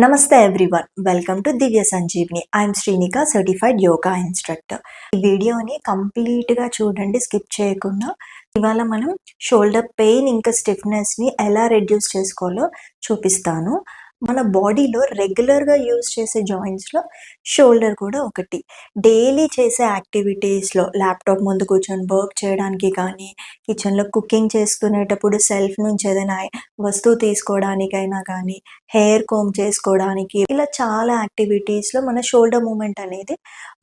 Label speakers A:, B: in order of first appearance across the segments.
A: నమస్తే everyone, welcome to Divya Sanjeevni. I'm Srinika, certified yoga instructor. ఈ వీడియోని కంప్లీట్గా చూడండి, స్కిప్ చేయకుండా. ఇవాళ మనం షోల్డర్ పెయిన్ ఇంకా స్టిఫ్నెస్ని ఎలా రెడ్యూస్ చేసుకోవాలో చూపిస్తాను. మన బాడీలో రెగ్యులర్గా యూజ్ చేసే జాయింట్స్లో షోల్డర్ కూడా ఒకటి. డైలీ చేసే యాక్టివిటీస్లో ల్యాప్టాప్ ముందు కూర్చొని వర్క్ చేయడానికి కానీ, కిచెన్లో కుకింగ్ చేసుకునేటప్పుడు సెల్ఫ్ నుంచి ఏదైనా వస్తువు తీసుకోవడానికైనా కానీ, హెయిర్ కోమ్ చేసుకోవడానికి, ఇలా చాలా యాక్టివిటీస్లో మన షోల్డర్ మూమెంట్ అనేది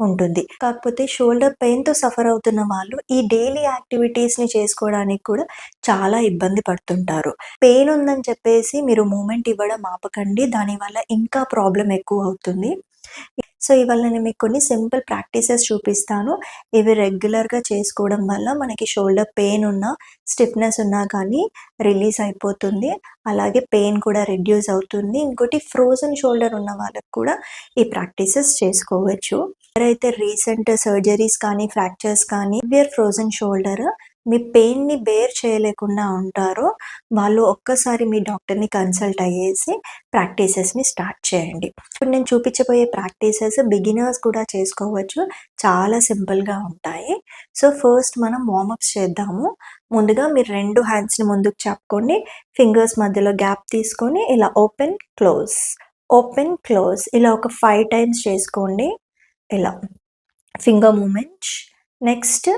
A: ఉంటుంది. కాకపోతే షోల్డర్ పెయిన్తో సఫర్ అవుతున్న వాళ్ళు ఈ డైలీ యాక్టివిటీస్ని చేసుకోవడానికి కూడా చాలా ఇబ్బంది పడుతుంటారు. పెయిన్ ఉందని చెప్పేసి మీరు మూమెంట్ ఇవ్వడం ఆపకండి, దానివల్ల ఇంకా ప్రాబ్లం ఎక్కువ అవుతుంది. సో ఇవాళ నేను మీకు కొన్ని సింపుల్ ప్రాక్టీసెస్ చూపిస్తాను. ఇవి రెగ్యులర్గా చేసుకోవడం వల్ల మనకి షోల్డర్ పెయిన్ ఉన్నా, స్టిఫ్నెస్ ఉన్నా కానీ రిలీజ్ అయిపోతుంది. అలాగే పెయిన్ కూడా రెడ్యూస్ అవుతుంది. ఇంకోటి, ఫ్రోజన్ షోల్డర్ ఉన్న వాళ్ళకి కూడా ఈ ప్రాక్టీసెస్ చేసుకోవచ్చు. ఎవరైతే రీసెంట్ సర్జరీస్ కానీ, ఫ్రాక్చర్స్ కానీ, ఫ్రోజన్ షోల్డర్ మీ పెయిన్ని బేర్ చేయలేకుండా ఉంటారో వాళ్ళు ఒక్కసారి మీ డాక్టర్ని కన్సల్ట్ అయ్యేసి ప్రాక్టీసెస్ని స్టార్ట్ చేయండి. ఇప్పుడు నేను చూపించబోయే ప్రాక్టీసెస్ బిగినర్స్ కూడా చేసుకోవచ్చు, చాలా సింపుల్గా ఉంటాయి. సో ఫస్ట్ మనం వార్మప్స్ చేద్దాము. ముందుగా మీరు 2 హ్యాండ్స్ని ముందుకు చాపుకోండి, ఫింగర్స్ మధ్యలో గ్యాప్ తీసుకొని ఇలా ఓపెన్ క్లోజ్, ఓపెన్ క్లోజ్ ఇలా ఒక 5 టైమ్స్ చేసుకోండి. ఇలా finger movement. Next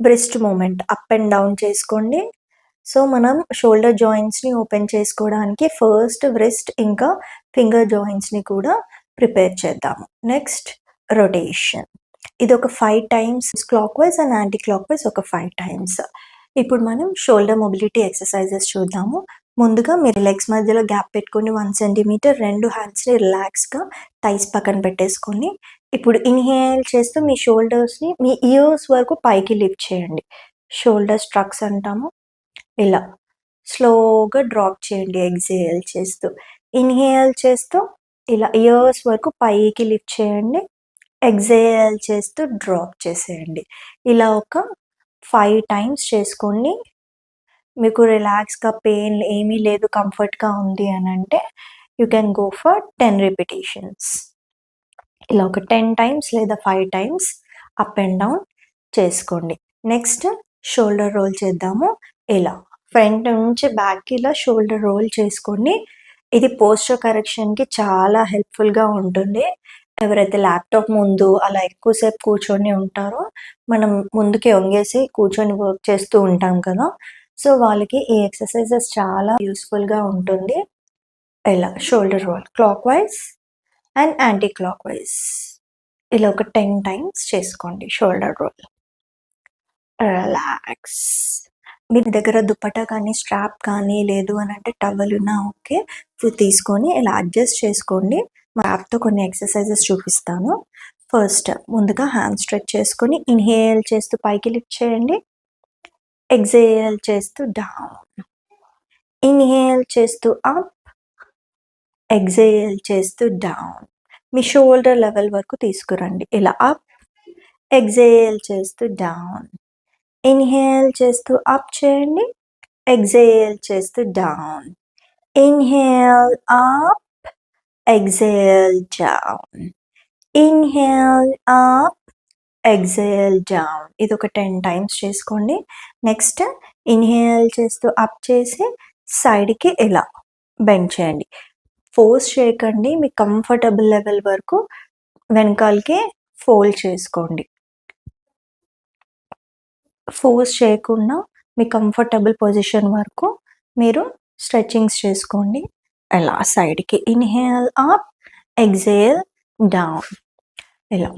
A: wrist movement, up and down చేసుకోండి. సో మనం షోల్డర్ జాయింట్స్ని ఓపెన్ చేసుకోవడానికి ఫస్ట్ బ్రెస్ట్ ఇంకా ఫింగర్ జాయింట్స్ని కూడా ప్రిపేర్ చేద్దాము. నెక్స్ట్ రొటేషన్, ఇది ఒక 5 times clockwise and anticlockwise ఒక 5 టైమ్స్. ఇప్పుడు మనం షోల్డర్ మొబిలిటీ ఎక్సర్సైజెస్ చూద్దాము. ముందుగా మీరు లెగ్స్ మధ్యలో గ్యాప్ పెట్టుకొని 1 సెంటీమీటర్ 2 హ్యాండ్స్ని రిలాక్స్గా థైస్ పక్కన పెట్టేసుకొని, ఇప్పుడు ఇన్హేల్ చేస్తూ మీ షోల్డర్స్ని మీ ఇయర్స్ వరకు పైకి లిఫ్ట్ చేయండి. షోల్డర్ స్ట్రక్స్ అంటాము. ఇలా స్లోగా డ్రాప్ చేయండి ఎక్సేల్ చేస్తూ. ఇన్హేల్ చేస్తూ ఇలా ఇయర్స్ వరకు పైకి లిఫ్ట్ చేయండి. ఎక్సేల్ చేస్తూ డ్రాప్ చేసేయండి. ఇలా ఒక 5 టైమ్స్ చేసుకోండి. మీకు రిలాక్స్గా పెయిన్ ఏమీ లేదు, కంఫర్ట్గా ఉంది అని అంటే you can go for 10 repetitions. ఇలా ఒక 10 టైమ్స్ లేదా 5 టైమ్స్ అప్ అండ్ డౌన్ చేసుకోండి. నెక్స్ట్ షోల్డర్ రోల్ చేద్దాము. ఇలా ఫ్రంట్ నుంచి బ్యాక్కి ఇలా షోల్డర్ రోల్ చేసుకోండి. ఇది పోస్చర్ కరెక్షన్కి చాలా హెల్ప్ఫుల్గా ఉంటుంది. ఎవరైతే ల్యాప్టాప్ ముందు అలా ఎక్కువసేపు కూర్చొని ఉంటారో, మనం ముందుకి వంగేసి కూర్చొని వర్క్ చేస్తూ ఉంటాం కదా, సో వాళ్ళకి ఈ ఎక్సర్సైజెస్ చాలా యూస్ఫుల్గా ఉంటుంది. ఇలా shoulder roll clockwise and anticlockwise ఇలా ఒక 10 టైమ్స్ చేసుకోండి. Shoulder role. రిలాక్స్. మీ దగ్గర దుపట్టా కానీ, స్ట్రాప్ కానీ లేదు అని అంటే టవల్ ఉన్నా ఓకే, తీసుకొని ఇలా అడ్జస్ట్ చేసుకోండి. మా యాప్తో కొన్ని ఎక్సర్సైజెస్ చూపిస్తాను. ఫస్ట్ ముందుగా హ్యాండ్ స్ట్రెచ్ చేసుకొని ఇన్హేల్ చేస్తూ పైకి లిఫ్ట్ చేయండి. ఎక్సేల్ చేస్తూ డౌన్. ఇన్హేల్ చేస్తూ అప్, ఎక్సేల్ చేస్తూ డౌన్. మీ షోల్డర్ లెవెల్ వరకు తీసుకురండి. ఇలా అప్, ఎక్సేల్ చేస్తూ డౌన్. ఇన్హేల్ చేస్తూ అప్ చేయండి, ఎక్సేల్ చేస్తూ down. Inhale up, exhale down. Inhale up, exhale down. ఇది ఒక 10 టైమ్స్ చేసుకోండి. నెక్స్ట్ ఇన్హేల్ చేస్తూ అప్ చేసి సైడ్కి ఇలా బెండ్ చేయండి. ఫోర్స్ చేయకండి, మీ కంఫర్టబుల్ లెవెల్ వరకు వెనకాలకి ఫోల్డ్ చేసుకోండి. ఫోర్స్ చేయకుండా మీ కంఫర్టబుల్ పొజిషన్ వరకు మీరు స్ట్రెచింగ్స్ చేసుకోండి. ఇలా సైడ్కి ఇన్హేల్ అప్, ఎక్సేల్ డౌన్. ఇలా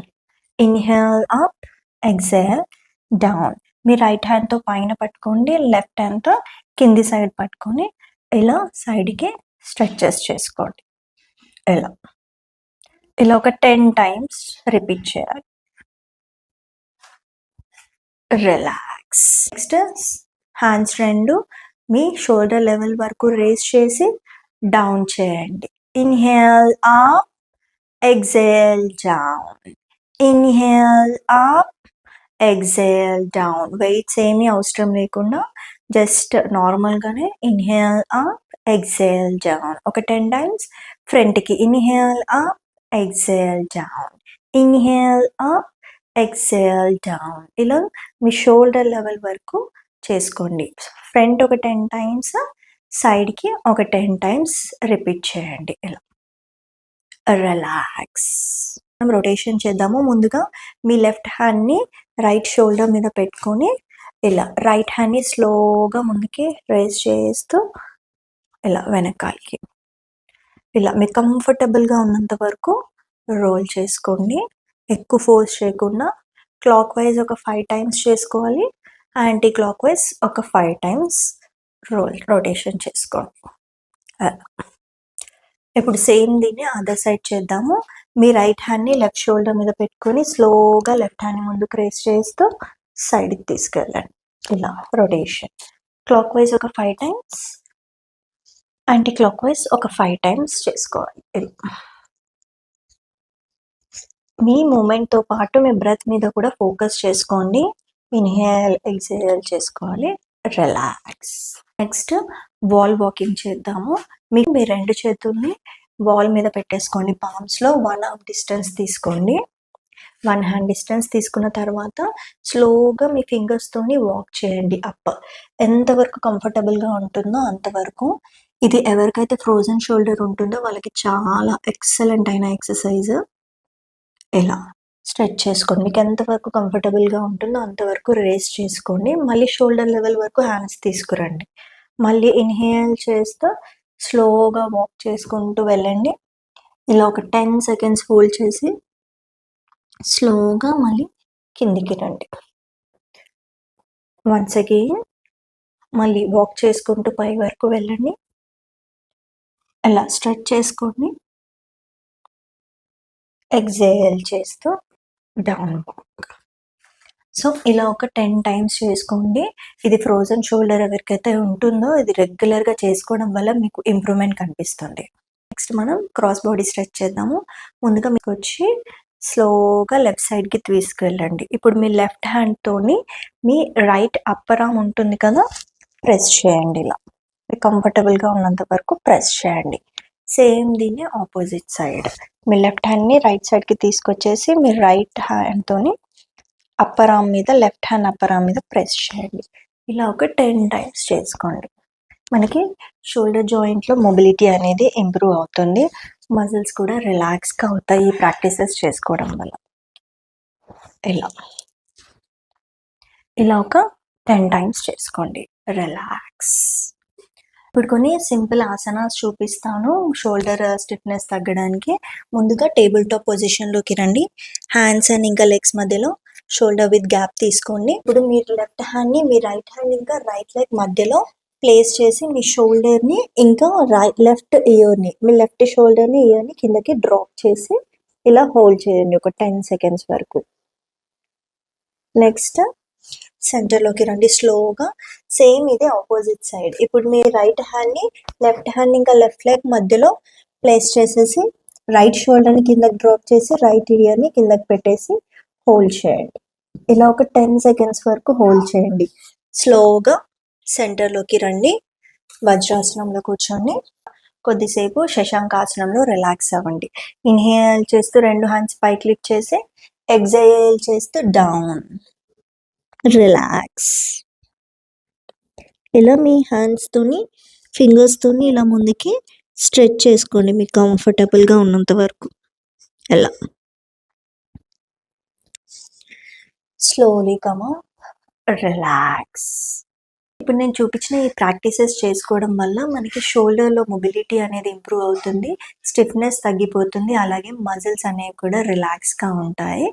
A: ఇన్హేల్ అప్, ఎక్సేల్ డౌన్. మీ రైట్ హ్యాండ్తో పైన పట్టుకోండి, లెఫ్ట్ హ్యాండ్తో కింది సైడ్ పట్టుకొని ఇలా సైడ్కి స్ట్రెచెస్ చేసుకోండి. ఇలా ఇలా ఒక 10 టైమ్స్ రిపీట్ చేయాలి. రిలాక్స్. నెక్స్ట్ హ్యాండ్స్ 2 మీ షోల్డర్ లెవెల్ వరకు రేస్ చేసి డౌన్ చేయండి. Inhale up, exhale down. Inhale up, exhale down. Weights ఏమీ అవసరం లేకుండా జస్ట్ నార్మల్గానే ఇన్హేల్ అప్, ఎక్సేల్ డౌన్. ఒక 10 టైమ్స్ ఫ్రంట్‌కి inhale up, exhale down. Inhale up, exhale down. ఇలా మీ షోల్డర్ లెవెల్ వరకు చేసుకోండి. ఫ్రంట్ ఒక 10 టైమ్స్, సైడ్‌కి ఒక 10 టైమ్స్ రిపీట్ చేయండి ఇలా. రిలాక్స్. మనం రొటేషన్ చేద్దాము. ముందుగా మీ లెఫ్ట్ హ్యాండ్‌ని రైట్ షోల్డర్ మీద పెట్టుకొని ఇలా రైట్ హ్యాండ్‌ని స్లోగా ముందుకి రైజ్ చేస్తూ ఇలా వెనకాలకి. ఇలా మీకు కంఫర్టబుల్‌గా ఉన్నంత వరకు రోల్ చేసుకోండి. ఎక్కువ ఫోర్స్ చేయకుండా క్లాక్ వైజ్ ఒక 5 టైమ్స్ చేసుకోవాలి. యాంటీ క్లాక్ వైజ్ ఒక 5 టైమ్స్ రొటేషన్ చేసుకోండి. అలా. ఇప్పుడు సేమ్ దీన్ని అదర్ సైడ్ చేద్దాము. మీ రైట్ హ్యాండ్‌ని లెఫ్ట్ షోల్డర్ మీద పెట్టుకొని స్లోగా లెఫ్ట్ హ్యాండ్‌ని ముందుకు రేస్ చేస్తూ సైడ్‌కి తీసుకెళ్ళండి. ఇలా రొటేషన్. క్లాక్ వైజ్ ఒక 5 టైమ్స్, యాంటీ క్లాక్ వైజ్ ఒక 5 టైమ్స్ చేసుకోవాలి. ఇలా. మీ మూమెంట్‌తో పాటు మీ బ్రెత్ మీద కూడా ఫోకస్ చేసుకోండి. ఇన్‌హేల్, ఎక్సేల్ చేసుకోవాలి. రిలాక్స్. నెక్స్ట్ వాల్ వాకింగ్ చేద్దాము. మీకు మీ 2 చేతుల్ని వాల్ మీద పెట్టేసుకోండి. పామ్స్‌లో 1 హాఫ్ డిస్టెన్స్ తీసుకోండి. 1 హ్యాండ్ డిస్టెన్స్ తీసుకున్న తర్వాత స్లోగా మీ ఫింగర్స్‌తోని వాక్ చేయండి అప్. ఎంతవరకు కంఫర్టబుల్‌గా ఉంటుందో అంతవరకు. ఇది ఎవరికైతే ఫ్రోజన్ షోల్డర్ ఉంటుందో వాళ్ళకి చాలా ఎక్సలెంట్ అయిన ఎక్సర్సైజ్. ఇలా స్ట్రెచ్ చేసుకోండి. మీకు ఎంతవరకు కంఫర్టబుల్‌గా ఉంటుందో అంతవరకు రేస్ చేసుకోండి. మళ్ళీ షోల్డర్ లెవెల్ వరకు హ్యాండ్స్ తీసుకురండి. మళ్ళీ ఇన్‌హేల్ చేస్తూ స్లోగా వాక్ చేసుకుంటూ వెళ్ళండి. ఇలా ఒక 10 సెకండ్స్ హోల్డ్ చేసి స్లోగా మళ్ళీ కిందికి రండి. వన్స్ అగైన్ మళ్ళీ వాక్ చేసుకుంటూ పై వరకు వెళ్ళండి. అలా స్ట్రెచ్ చేసుకోండి. ఎక్సేల్ చేస్తూ డౌన్ వాక్. సో ఇలా ఒక 10 టైమ్స్ చేసుకోండి. ఇది ఫ్రోజన్ షోల్డర్ ఎవరికైతే ఉంటుందో ఇది రెగ్యులర్‌గా చేసుకోవడం వల్ల మీకు ఇంప్రూవ్‌మెంట్ కనిపిస్తుంది. నెక్స్ట్ మనం క్రాస్ బాడీ స్ట్రెచ్ చేద్దాము. ముందుగా మీకొచ్చి స్లోగా లెఫ్ట్ సైడ్‌కి తీసుకెళ్ళండి. ఇప్పుడు మీ లెఫ్ట్ హ్యాండ్‌తోని మీ రైట్ అప్పర్ ఆర్మ్ ఉంటుంది కదా, ప్రెస్ చేయండి ఇలా. మీకు కంఫర్టబుల్‌గా ఉన్నంత వరకు ప్రెస్ చేయండి. సేమ్ దీన్ని ఆపోజిట్ సైడ్. మీ లెఫ్ట్ హ్యాండ్‌ని రైట్ సైడ్‌కి తీసుకొచ్చేసి మీ రైట్ హ్యాండ్‌తోని అప్పర్ ఆర్మ్ మీద లెఫ్ట్ హ్యాండ్ అప్పర్ ఆర్మ్ మీద ప్రెస్ చేయండి. ఇలా ఒక 10 టైమ్స్ చేసుకోండి. మనకి షోల్డర్ జాయింట్‌లో మొబిలిటీ అనేది ఇంప్రూవ్ అవుతుంది. మజిల్స్ కూడా రిలాక్స్‌గా అవుతాయి ఈ ప్రాక్టీసెస్ చేసుకోవడం వల్ల. ఇలా ఒక 10 టైమ్స్ చేసుకోండి. రిలాక్స్. ఇప్పుడు కొన్ని సింపుల్ ఆసనాస్ చూపిస్తాను షోల్డర్ స్టిఫ్నెస్ తగ్గడానికి. ముందుగా టేబుల్ టాప్ పొజిషన్‌లోకి రండి. హ్యాండ్స్ అండ్ ఇంకా లెగ్స్ మధ్యలో షోల్డర్ విత్ గ్యాప్ తీసుకోండి. ఇప్పుడు మీరు లెఫ్ట్ హ్యాండ్‌ని మీ రైట్ హ్యాండ్ ఇంకా రైట్ లెగ్ మధ్యలో ప్లేస్ చేసి మీ షోల్డర్‌ని ఇంకా లెఫ్ట్ ఇయర్‌ని మీ లెఫ్ట్ షోల్డర్‌ని ఇయర్‌ని కిందకి డ్రాప్ చేసి ఇలా హోల్డ్ చేయండి ఒక 10 సెకండ్స్ వరకు. నెక్స్ట్ సెంటర్‌లోకి రండి స్లోగా. సేమ్ ఇదే ఆపోజిట్ సైడ్. ఇప్పుడు మీ రైట్ హ్యాండ్‌ని లెఫ్ట్ హ్యాండ్ ఇంకా లెఫ్ట్ లెగ్ మధ్యలో ప్లేస్ చేసేసి రైట్ షోల్డర్‌ని కిందకి డ్రాప్ చేసి రైట్ ఇయర్‌ని కిందకి పెట్టేసి హోల్డ్ చేయండి. ఇలా ఒక 10 సెకండ్స్ వరకు హోల్డ్ చేయండి. స్లోగా సెంటర్‌లోకి రండి. వజ్రాసనంలో కూర్చోండి. కొద్దిసేపు శశాంకాసనంలో రిలాక్స్ అవ్వండి. ఇన్‌హేల్ చేస్తూ 2 హ్యాండ్స్ పైకి లిఫ్ట్ చేసి ఎక్సేల్ చేస్తూ డౌన్. రిలాక్స్. ఇలా మీ హ్యాండ్స్‌తోని ఫింగర్స్‌తోని ఇలా ముందుకి స్ట్రెచ్ చేసుకోండి మీకు కంఫర్టబుల్‌గా ఉన్నంత వరకు. ఇలా. Slowly come up. రిలాక్స్. ఇప్పుడు నేను చూపించిన ఈ ప్రాక్టీసెస్ చేసుకోవడం వల్ల మనకి షోల్డర్‌లో మొబిలిటీ అనేది ఇంప్రూవ్ అవుతుంది. స్టిఫ్నెస్ తగ్గిపోతుంది. అలాగే మజిల్స్ అనేవి కూడా రిలాక్స్‌గా ఉంటాయి.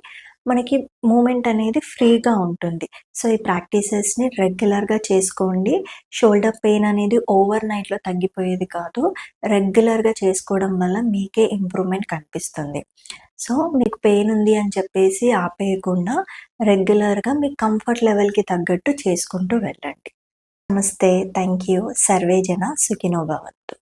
A: మనకి మూమెంట్ అనేది ఫ్రీగా ఉంటుంది. సో ఈ ప్రాక్టీసెస్‌ని రెగ్యులర్‌గా చేసుకోండి. షోల్డర్ పెయిన్ అనేది ఓవర్ నైట్‌లో తగ్గిపోయేది కాదు. రెగ్యులర్‌గా చేసుకోవడం వల్ల మీకే ఇంప్రూవ్‌మెంట్ కనిపిస్తుంది. సో మీకు పెయిన్ ఉంది అని చెప్పేసి ఆపేయకుండా రెగ్యులర్‌గా మీ కంఫర్ట్ లెవెల్‌కి తగ్గట్టు చేసుకుంటూ వెళ్ళండి. నమస్తే. Thank you. సర్వే జన సుఖినో భవంతు.